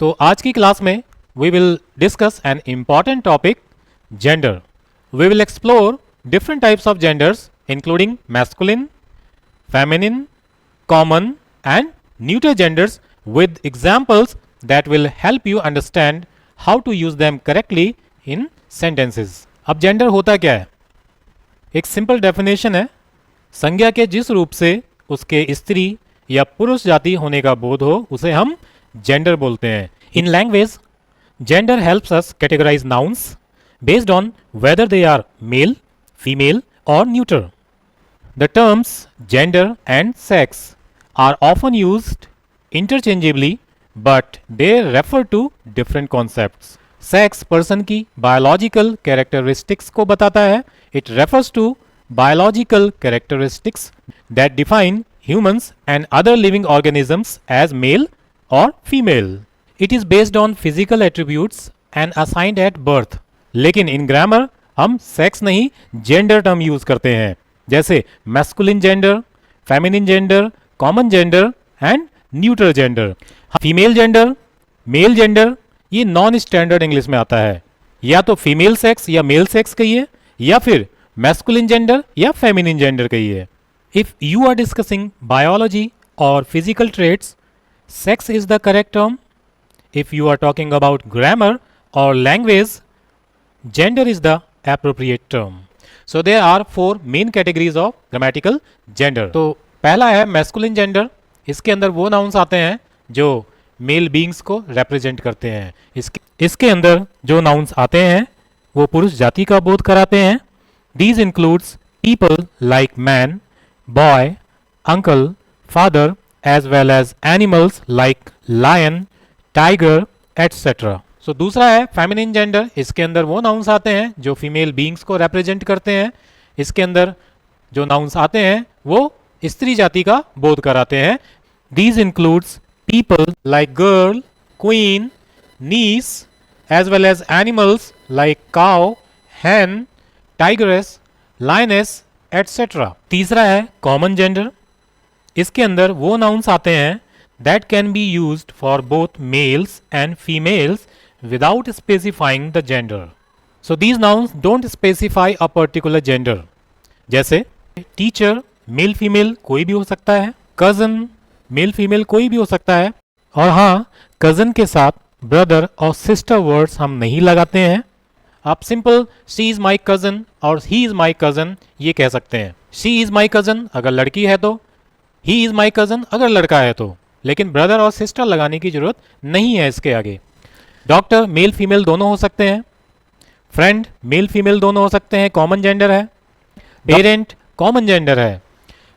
तो आज की क्लास में we will discuss an important topic gender. We will explore different types of genders including masculine, feminine, common and neuter genders with examples that will help you understand how to use them correctly in sentences. अब gender होता क्या है? एक simple definition है, संज्ञा के जिस रूप से उसके स्त्री या पुरुष जाति होने का बोध हो उसे हम जेंडर बोलते हैं. In language gender helps us categorize nouns based on whether they are male, female or neuter. The terms gender and sex are often used interchangeably but they refer to different concepts. Sex person की biological characteristics को बताता है. It refers to biological characteristics that define humans and other living organisms as male or female. It is based on physical attributes and assigned at birth. लेकिन in grammar हम sex नहीं gender term use करते हैं, जैसे masculine gender, feminine gender, common gender and neutral gender. Female gender, male gender ये non standard English में आता है. या तो फीमेल सेक्स या मेल सेक्स कहिए या फिर मैस्कुलिन जेंडर या फेमिनिन जेंडर कहिए. If you are discussing biology और physical traits, sex is the correct term. If you are talking about grammar और language, gender is the appropriate term. So there are four main categories of grammatical gender. तो पहला है masculine gender. इसके अंदर वो nouns आते हैं जो male beings को represent करते हैं. इसके अंदर जो nouns आते हैं वो पुरुष जाति का बोध कराते हैं. These includes people like man, boy, uncle, father, as well as animals like lion, tiger, etc. तो दूसरा है फेमिनिन जेंडर. इसके अंदर वो नाउन्स आते हैं जो फीमेल बीइंग्स को रिप्रेजेंट करते हैं. इसके अंदर जो नाउन्स आते हैं वो स्त्री जाति का बोध कराते हैं. These includes people like girl, queen, niece, as well as animals like cow, hen, tigress, lioness etcetera. तीसरा है कॉमन जेंडर. इसके अंदर वो नाउन्स आते हैं that can be used for both mails and females without specifying the gender. So these nouns don't specify a particular gender. जैसे teacher mail female कोई भी हो सकता है, cousin मेल फीमेल कोई भी हो सकता है, और हाँ cousin के साथ brother और sister words हम नहीं लगाते हैं. आप simple she is my cousin और he is my cousin ये कह सकते हैं. she is my cousin अगर लड़की है तो, he is my cousin अगर लड़का है तो, लेकिन brother और sister लगाने की जरूरत नहीं है इसके आगे. डॉक्टर मेल फीमेल दोनों हो सकते हैं. फ्रेंड मेल फीमेल दोनों हो सकते हैं, कॉमन जेंडर है. पेरेंट कॉमन जेंडर है.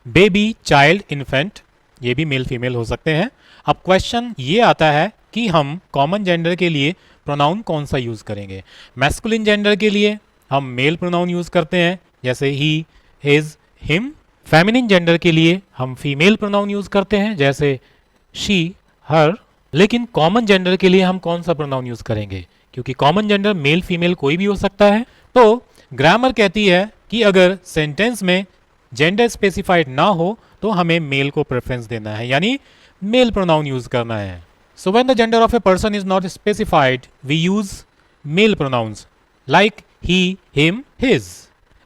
बेबी, चाइल्ड, इन्फेंट ये भी मेल फीमेल हो सकते हैं. अब क्वेश्चन ये आता है कि हम कॉमन जेंडर के लिए प्रोनाउन कौन सा यूज़ करेंगे. मैस्कुलिन जेंडर के लिए हम मेल प्रोनाउन यूज़ करते हैं जैसे ही, हिज, हिम. फेमिनिन जेंडर के लिए हम फीमेल प्रोनाउन यूज़ करते हैं जैसे शी, हर. लेकिन कॉमन जेंडर के लिए हम कौन सा प्रोनाउन यूज करेंगे, क्योंकि कॉमन जेंडर मेल फीमेल कोई भी हो सकता है. तो ग्रामर कहती है कि अगर सेंटेंस में जेंडर स्पेसिफाइड ना हो तो हमें मेल को प्रेफरेंस देना है, यानी मेल प्रोनाउन यूज करना है. So when the gender of a person is not specified we use male pronouns like he, him, his.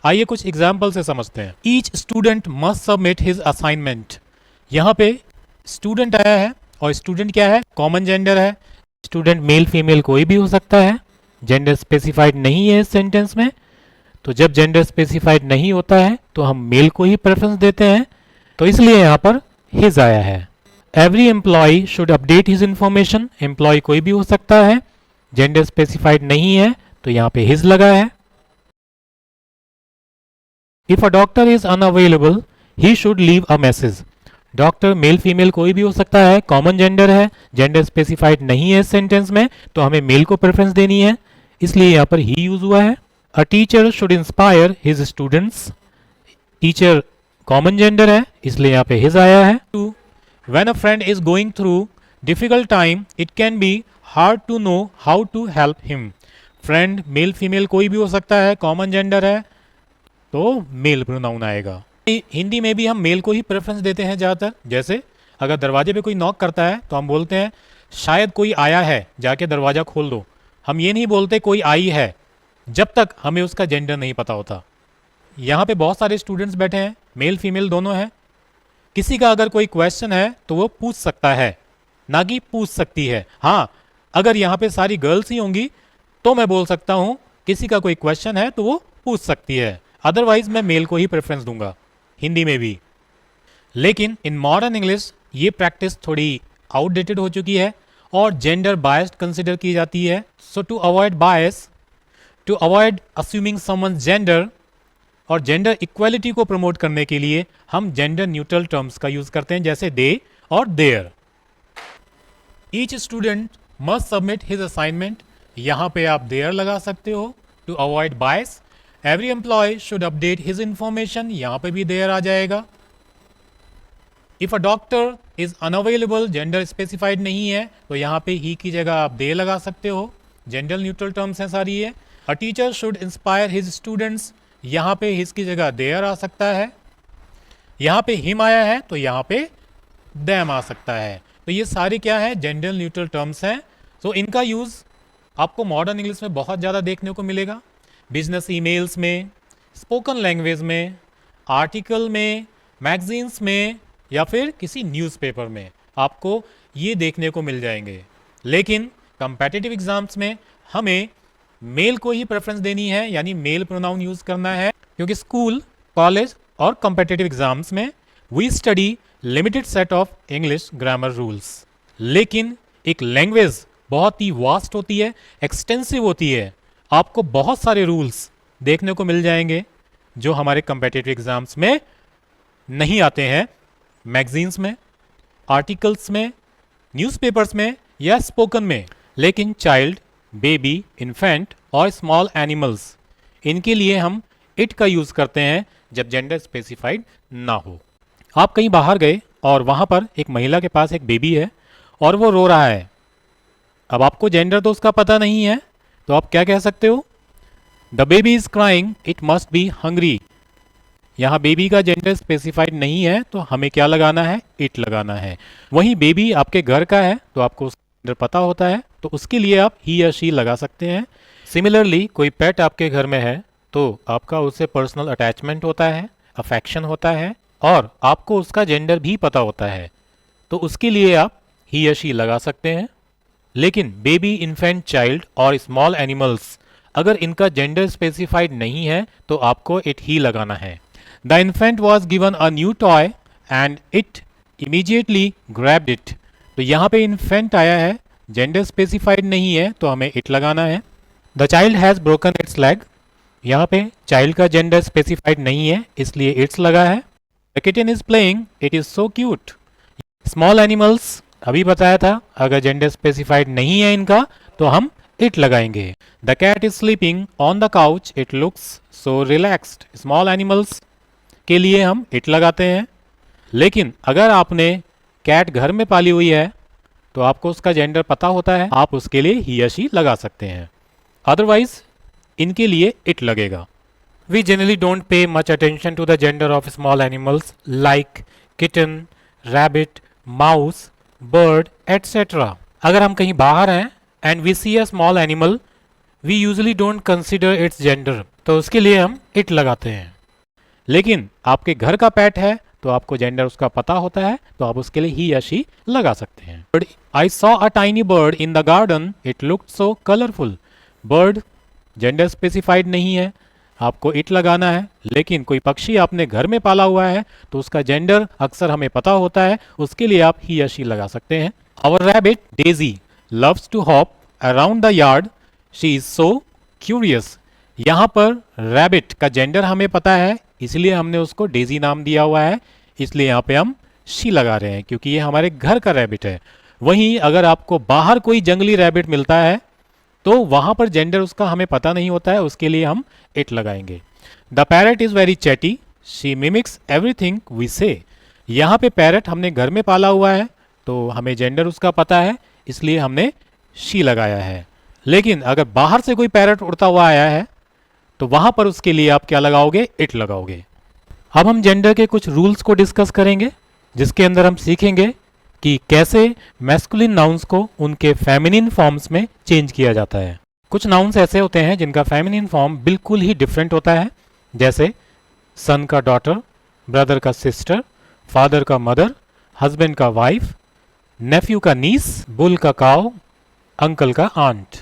आइए कुछ एग्जाम्पल से समझते हैं. Each student must submit his assignment. यहाँ पे स्टूडेंट आया है और स्टूडेंट क्या है, कॉमन जेंडर है. स्टूडेंट मेल फीमेल कोई भी हो सकता है, जेंडर स्पेसिफाइड नहीं है इस सेंटेंस में. तो जब जेंडर स्पेसिफाइड नहीं होता है तो हम मेल को ही प्रेफरेंस देते हैं, तो इसलिए यहाँ पर हिज आया है. Every employ should update his information. Employee कोई भी हो सकता है, जेंडर स्पेसिफाइड नहीं है तो यहाँ पे हिज लगा है. If a doctor is unavailable he should leave a message. Doctor mail female कोई भी हो सकता है, कॉमन जेंडर है, जेंडर स्पेसिफाइड नहीं है इस सेंटेंस में तो हमें मेल को प्रेफरेंस देनी है, इसलिए यहाँ पर ही यूज हुआ है. A teacher should inspire his students. Teacher common gender है इसलिए यहाँ पे हिज आया है. When a friend is going through difficult time it can be hard to know how to help him. Friend male female कोई भी हो सकता है, कॉमन जेंडर है तो मेल प्रोनाउन आएगा. हिंदी में भी हम मेल को ही प्रेफरेंस देते हैं ज़्यादातर. जैसे अगर दरवाजे पे कोई नॉक करता है तो हम बोलते हैं शायद कोई आया है, जाके दरवाज़ा खोल दो। हम ये नहीं बोलते कोई आई है जब तक हमें उसका जेंडर नहीं पता होता। यहाँ पे बहुत सारे स्टूडेंट्स बैठे हैं, मेल फीमेल दोनों हैं। किसी का अगर कोई क्वेश्चन है तो वो पूछ सकता है, ना कि पूछ सकती है। हाँ, अगर यहाँ पे सारी गर्ल्स ही होंगी तो मैं बोल सकता हूँ किसी का कोई क्वेश्चन है तो वो पूछ सकती है, अदरवाइज मैं मेल को ही प्रेफरेंस दूंगा, हिंदी में भी। लेकिन इन मॉडर्न इंग्लिश ये प्रैक्टिस थोड़ी आउटडेटेड हो चुकी है और जेंडर बायस्ड कंसिडर की जाती है। So to avoid bias, to avoid assuming someone's gender और जेंडर इक्वालिटी को प्रमोट करने के लिए हम जेंडर न्यूट्रल टर्म्स का यूज करते हैं, जैसे दे और their. Each student must submit his assignment, यहाँ पे आप देयर लगा सकते हो to avoid bias. Every employ should update his information, यहाँ पे भी देयर आ जाएगा। If a doctor is unavailable, gender specified नहीं है तो यहाँ पे ही की जगह आप दे लगा सकते हो, जेंडर न्यूट्रल टर्म्स हैं सारी ये। अ teacher should inspire his students, यहाँ पे हिज की जगह देयर आ सकता है। यहाँ पे हिम आया है तो यहाँ पे दैम आ सकता है। तो ये सारे क्या है, जेंडर न्यूट्रल टर्म्स हैं। सो इनका यूज़ आपको मॉडर्न इंग्लिश में बहुत ज़्यादा देखने को मिलेगा, बिजनेस ईमेल्स में, स्पोकन लैंग्वेज में, आर्टिकल में, मैगजीन्स में या फिर किसी न्यूज़पेपर में आपको ये देखने को मिल जाएंगे। लेकिन कंपेटिटिव एग्जाम्स में हमें मेल को ही प्रेफरेंस देनी है, यानी मेल प्रोनाउन यूज़ करना है, क्योंकि स्कूल, कॉलेज और कंपेटिटिव एग्जाम्स में we study limited set of English grammar rules. लेकिन एक लैंग्वेज बहुत ही वास्ट होती है, एक्सटेंसिव होती है, आपको बहुत सारे रूल्स देखने को मिल जाएंगे जो हमारे कंपेटिटिव एग्जाम्स में नहीं आते हैं, मैगजीन्स में, आर्टिकल्स में, न्यूज़पेपर्स में या स्पोकन में। लेकिन चाइल्ड, बेबी, इन्फेंट और स्मॉल एनिमल्स, इनके लिए हम इट का यूज़ करते हैं जब जेंडर स्पेसिफाइड ना हो। आप कहीं बाहर गए और वहाँ पर एक महिला के पास एक बेबी है और वो रो रहा है। अब आपको जेंडर तो उसका पता नहीं है, तो आप क्या कह सकते हो? The baby is crying, it must be hungry. यहाँ बेबी का जेंडर स्पेसिफाइड नहीं है तो हमें क्या लगाना है? इट लगाना है। वहीं बेबी आपके घर का है तो आपको उसका जेंडर पता होता है, तो उसके लिए आप ही या शी लगा सकते हैं। सिमिलरली कोई पेट आपके घर में है तो आपका उससे पर्सनल अटैचमेंट होता है, अफेक्शन होता है और आपको उसका जेंडर भी पता होता है, तो उसके लिए आप ही या शी लगा सकते हैं। लेकिन बेबी, इन्फेंट, चाइल्ड और स्मॉल एनिमल्स, अगर इनका जेंडर स्पेसिफाइड नहीं है तो आपको इट ही लगाना है। The infant was given a new toy and it immediately grabbed it. तो यहाँ पे इन्फेंट आया है, जेंडर स्पेसिफाइड नहीं है तो हमें इट लगाना है। The child has broken it's leg, यहाँ पे चाइल्ड का जेंडर स्पेसिफाइड नहीं है इसलिए इट्स लगा है। The kitten is playing, it is so cute. Small animals अभी बताया था, अगर जेंडर स्पेसिफाइड नहीं है इनका तो हम इट लगाएंगे। The cat is sleeping on the couch, it looks so relaxed. Small animals के लिए हम इट लगाते हैं। लेकिन अगर आपने कैट घर में पाली हुई है तो आपको उसका जेंडर पता होता है, आप उसके लिए ही या शी लगा सकते हैं, अदरवाइज इनके लिए इट लगेगा। We generally don't pay much attention to the gender of small animals like kitten, rabbit, mouse, bird etcetera. अगर हम कहीं बाहर हैं and we see a small animal, we usually don't consider its gender, तो उसके लिए हम इट लगाते हैं। लेकिन आपके घर का पेट है तो आपको जेंडर उसका पता होता है तो आप उसके लिए ही या शी लगा सकते हैं। I saw a tiny bird in the garden, it looked so colourful. Bird gender specified नहीं है, आपको इट लगाना है। लेकिन कोई पक्षी आपने घर में पाला हुआ है तो उसका जेंडर अक्सर हमें पता होता है, उसके लिए आप ही या शी लगा सकते हैं। Our rabbit Daisy loves to hop around the yard, she is so curious. यहाँ पर रैबिट का जेंडर हमें पता है इसलिए हमने उसको डेजी नाम दिया हुआ है, इसलिए यहाँ पे हम शी लगा रहे हैं क्योंकि ये हमारे घर का रैबिट है। वहीं अगर आपको बाहर कोई जंगली रैबिट मिलता है तो वहां पर जेंडर उसका हमें पता नहीं होता है, उसके लिए हम इट लगाएंगे। The parrot is very chatty, she mimics everything we say. यहाँ पे पैरट हमने घर में पाला हुआ है तो हमें जेंडर उसका पता है इसलिए हमने शी लगाया है। लेकिन अगर बाहर से कोई पैरट उड़ता हुआ आया है तो वहां पर उसके लिए आप क्या लगाओगे? इट लगाओगे। अब हम जेंडर के कुछ रूल्स को डिस्कस करेंगे जिसके अंदर हम सीखेंगे कि कैसे मैस्कुलिन नाउन्स को उनके फेमिनिन फॉर्म्स में चेंज किया जाता है। कुछ नाउन्स ऐसे होते हैं जिनका फेमिनिन फॉर्म बिल्कुल ही डिफरेंट होता है, जैसे सन का डॉटर, ब्रदर का सिस्टर, फादर का मदर, हस्बैंड का वाइफ, नेफ्यू का नीस, बुल का काउ, अंकल का आंट।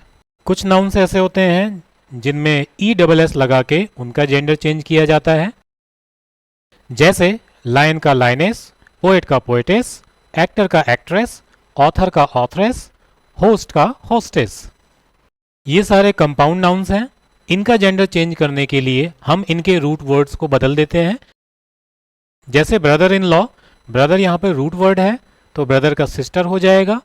कुछ नाउन्स ऐसे होते हैं जिनमें ESS लगा के उनका जेंडर चेंज किया जाता है, जैसे लायन का लायनेस, पोएट का पोएटेस, एक्टर का एक्ट्रेस, ऑथर का ऑथरेस, होस्ट का होस्टेस। ये सारे कंपाउंड नाउन्स हैं। इनका जेंडर चेंज करने के लिए हम इनके रूट वर्ड्स को बदल देते हैं। जैसे ब्रदर इन लॉ, ब्रदर यहाँ पे रूट वर्ड है तो ब्रदर का सिस्टर हो जाएगा।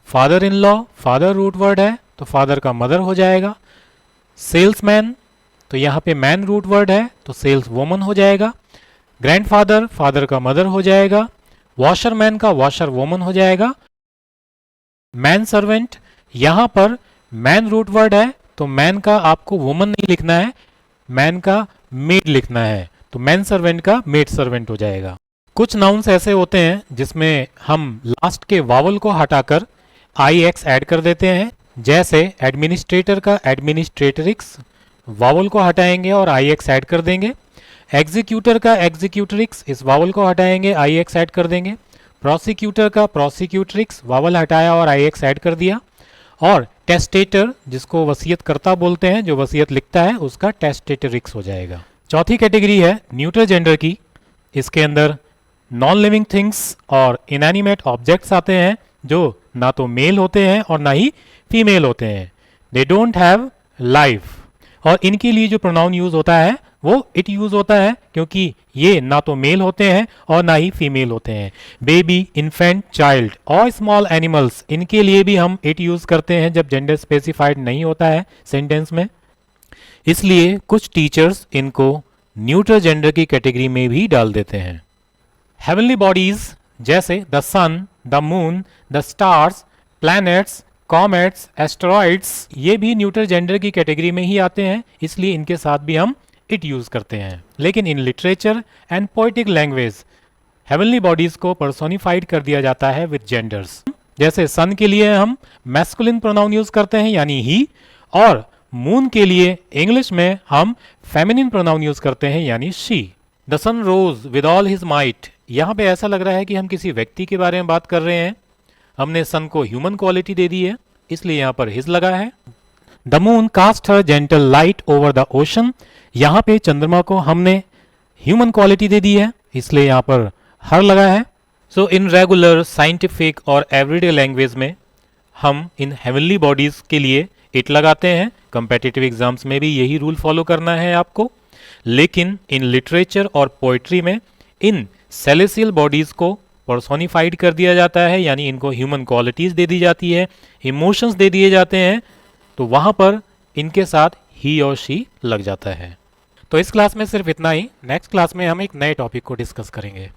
Father in law, father root word है तो फादर का मदर हो जाएगा। सेल्समैन, तो यहाँ पे मैन रूट वर्ड है तो सेल्स वोमन हो जाएगा। ग्रैंडफादर, फादर का मदर हो जाएगा। वॉशरमैन का वॉशर वोमन हो जाएगा। मैन सर्वेंट, यहाँ पर मैन रूट वर्ड है तो मैन का आपको वुमन नहीं लिखना है, मैन का मेड लिखना है, तो मैन सर्वेंट का मेड सर्वेंट हो जाएगा। कुछ नाउन्स ऐसे होते हैं जिसमें हम लास्ट के वावल को हटाकर IX ऐड कर देते हैं, जैसे एडमिनिस्ट्रेटर का एडमिनिस्ट्रेटरिक्स, वावल को हटाएंगे और IX ऐड कर देंगे। एग्जीक्यूटर का एग्जीक्यूटरिक्स, इस वावल को हटाएंगे, IX ऐड कर देंगे। प्रोसिक्यूटर का प्रोसिक्यूटरिक्स, वावल हटाया और IX ऐड कर दिया। और टेस्टेटर, जिसको वसीयतकर्ता बोलते हैं, जो वसीयत लिखता है, उसका टेस्टेटरिक्स हो जाएगा। चौथी कैटेगरी है न्यूट्रल जेंडर की। इसके अंदर नॉन लिविंग थिंग्स और इनएनिमेट ऑब्जेक्ट्स आते हैं जो ना तो मेल होते हैं और ना ही फीमेल होते हैं। They don't have life. और इनके लिए जो प्रोनाउन यूज होता है वो इट यूज होता है, क्योंकि ये ना तो मेल होते हैं और ना ही फीमेल होते हैं। बेबी, इन्फेंट, चाइल्ड और स्मॉल एनिमल्स, इनके लिए भी हम इट यूज करते हैं जब जेंडर स्पेसिफाइड नहीं होता है सेंटेंस में। इसलिए कुछ टीचर्स इनको न्यूट्रल जेंडर की कैटेगरी में भी डाल देते हैं। हेवनली बॉडीज जैसे the sun, the moon, the stars, planets, comets, asteroids, ये भी न्यूट्रल जेंडर की कैटेगरी में ही आते हैं, इसलिए इनके साथ भी हम इट यूज करते हैं। लेकिन in literature and poetic language heavenly bodies को पर्सोनिफाइड कर दिया जाता है विद जेंडर्स। जैसे सन के लिए हम मैस्कुलिन प्रोनाउन यूज करते हैं यानी ही, और मून के लिए इंग्लिश में हम फेमिनिन प्रोनाउन यूज करते हैं यानी she. The sun rose with all his might, यहाँ पे ऐसा लग रहा है कि हम किसी व्यक्ति के बारे में बात कर रहे हैं। हमने सन को ह्यूमन क्वालिटी दे दी है, इसलिए यहाँ पर हिज लगा है। The moon cast her gentle light over the ocean, यहाँ पे चंद्रमा को हमने ह्यूमन क्वालिटी दे दी है, इसलिए यहाँ पर हर लगा है। सो इन रेगुलर, साइंटिफिक और एवरीडे लैंग्वेज में हम इन हेवनली बॉडीज के लिए इट लगाते हैं। कंपेटिटिव एग्जाम्स में भी यही रूल फॉलो करना है आपको। लेकिन इन लिटरेचर और पोइट्री में इन सेलेसियल बॉडीज को पर्सोनिफाइड कर दिया जाता है, यानी इनको ह्यूमन क्वालिटीज दे दी जाती है, इमोशंस दे दिए जाते हैं, तो वहां पर इनके साथ ही और शी लग जाता है। तो इस क्लास में सिर्फ इतना ही। नेक्स्ट क्लास में हम एक नए टॉपिक को डिस्कस करेंगे।